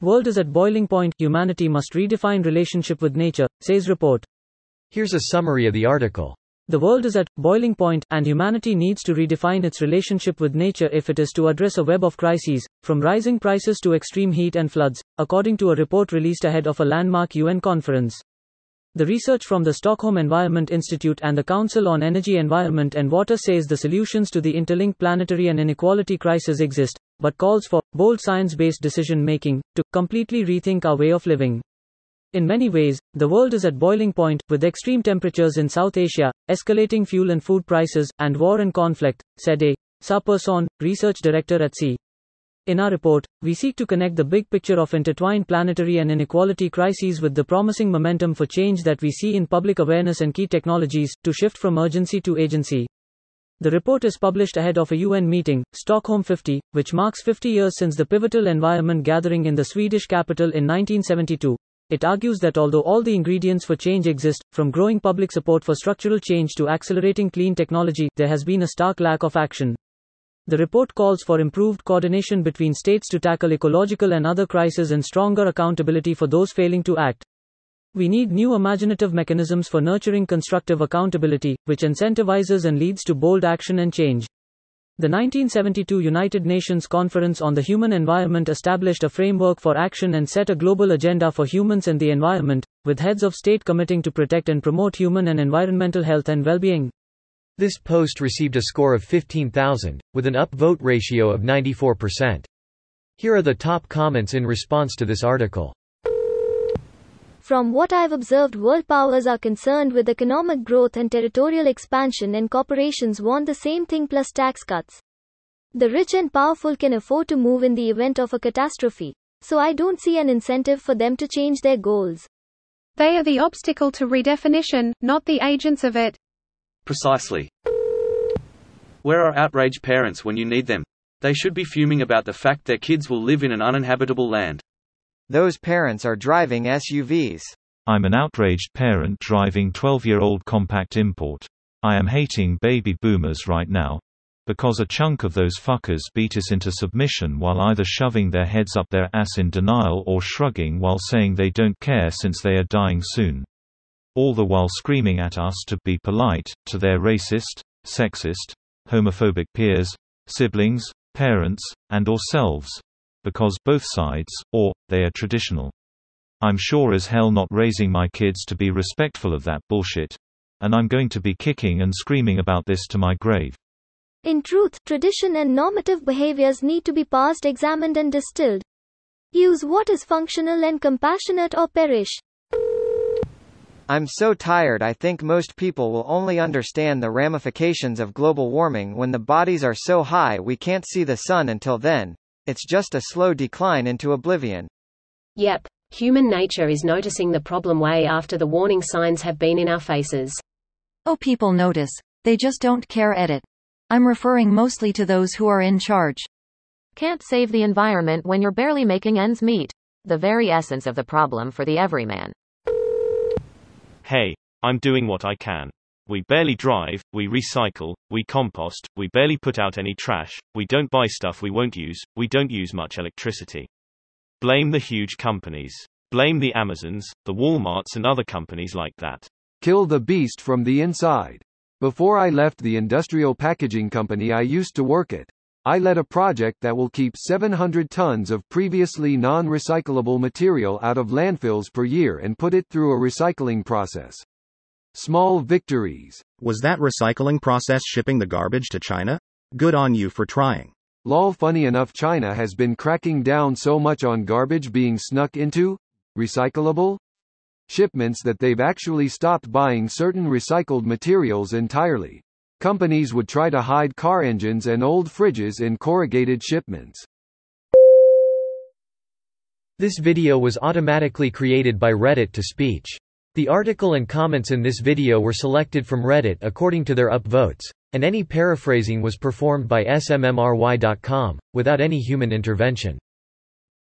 World is at boiling point, humanity must redefine relationship with nature, says report. Here's a summary of the article. The world is at boiling point, and humanity needs to redefine its relationship with nature if it is to address a web of crises, from rising prices to extreme heat and floods, according to a report released ahead of a landmark UN conference. The research from the Stockholm Environment Institute and the Council on Energy, Environment and Water says the solutions to the interlinked planetary and inequality crisis exist, but calls for bold science-based decision-making to completely rethink our way of living. In many ways, the world is at boiling point, with extreme temperatures in South Asia, escalating fuel and food prices, and war and conflict, said a Sa-Person, research director at SEA. In our report, we seek to connect the big picture of intertwined planetary and inequality crises with the promising momentum for change that we see in public awareness and key technologies, to shift from urgency to agency. The report is published ahead of a UN meeting, Stockholm 50, which marks 50 years since the pivotal environment gathering in the Swedish capital in 1972. It argues that although all the ingredients for change exist, from growing public support for structural change to accelerating clean technology, there has been a stark lack of action. The report calls for improved coordination between states to tackle ecological and other crises and stronger accountability for those failing to act. We need new imaginative mechanisms for nurturing constructive accountability, which incentivizes and leads to bold action and change. The 1972 United Nations Conference on the Human Environment established a framework for action and set a global agenda for humans and the environment, with heads of state committing to protect and promote human and environmental health and well-being. This post received a score of 15,000, with an upvote ratio of 94%. Here are the top comments in response to this article. From what I've observed, world powers are concerned with economic growth and territorial expansion, and corporations want the same thing plus tax cuts. The rich and powerful can afford to move in the event of a catastrophe, so I don't see an incentive for them to change their goals. They are the obstacle to redefinition, not the agents of it. Precisely. Where are outraged parents when you need them? They should be fuming about the fact their kids will live in an uninhabitable land. Those parents are driving SUVs. I'm an outraged parent driving 12-year-old compact import. I am hating baby boomers right now. Because a chunk of those fuckers beat us into submission while either shoving their heads up their ass in denial or shrugging while saying they don't care since they are dying soon. All the while screaming at us to be polite, to their racist, sexist, homophobic peers, siblings, parents, and ourselves. Because both sides, or, they are traditional. I'm sure as hell not raising my kids to be respectful of that bullshit. And I'm going to be kicking and screaming about this to my grave. In truth, tradition and normative behaviors need to be parsed, examined and distilled. Use what is functional and compassionate or perish. I'm so tired. I think most people will only understand the ramifications of global warming when the bodies are so high we can't see the sun. Until then, it's just a slow decline into oblivion. Yep, human nature is noticing the problem way after the warning signs have been in our faces. Oh, people notice. They just don't care. Edit. I'm referring mostly to those who are in charge. Can't save the environment when you're barely making ends meet. The very essence of the problem for the everyman. Hey, I'm doing what I can. We barely drive, we recycle, we compost, we barely put out any trash, we don't buy stuff we won't use, we don't use much electricity. Blame the huge companies. Blame the Amazons, the Walmarts and other companies like that. Kill the beast from the inside. Before I left the industrial packaging company I used to work at, I led a project that will keep 700 tons of previously non-recyclable material out of landfills per year and put it through a recycling process. Small victories. Was that recycling process shipping the garbage to China? Good on you for trying. Lol, funny enough, China has been cracking down so much on garbage being snuck into recyclable shipments that they've actually stopped buying certain recycled materials entirely. Companies would try to hide car engines and old fridges in corrugated shipments. This video was automatically created by Reddit to speech. The article and comments in this video were selected from Reddit according to their upvotes, and any paraphrasing was performed by smmry.com, without any human intervention.